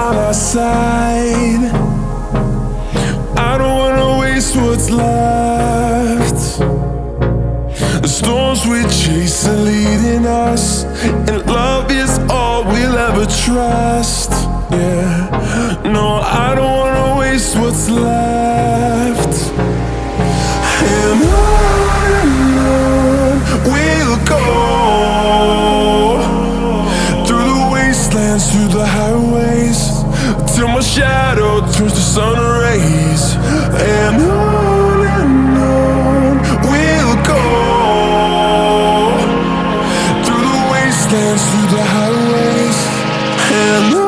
on our side. I don't wanna waste what's left. The storms we chase are leading us, and love is all we'll ever trust. Yeah, no, I don't wanna waste what's left. And on we'll go, through the wastelands, through the highways, till my shadow turns to sun rays. And on we'll go, through the wastelands, through the highways, and on.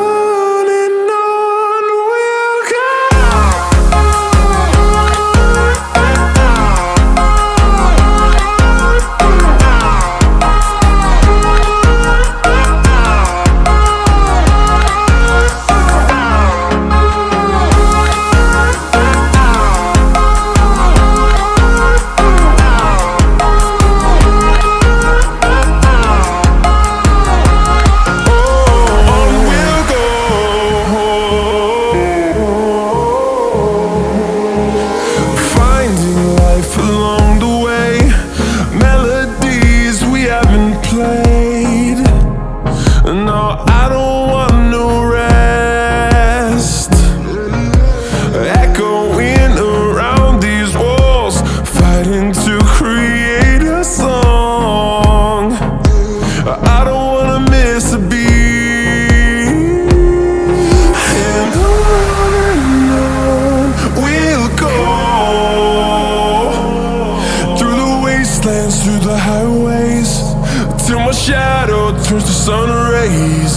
Turns to sun rays,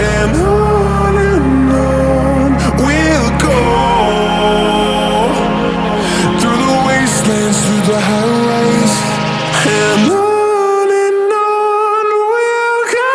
and on we'll go, through the wastelands, through the highways, and on we'll go.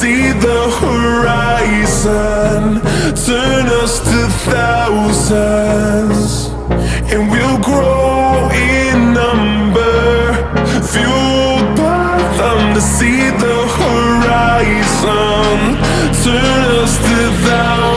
See the horizon turn us to thousands, and we'll grow in number, fueled by them to see the horizon turn us to thousands.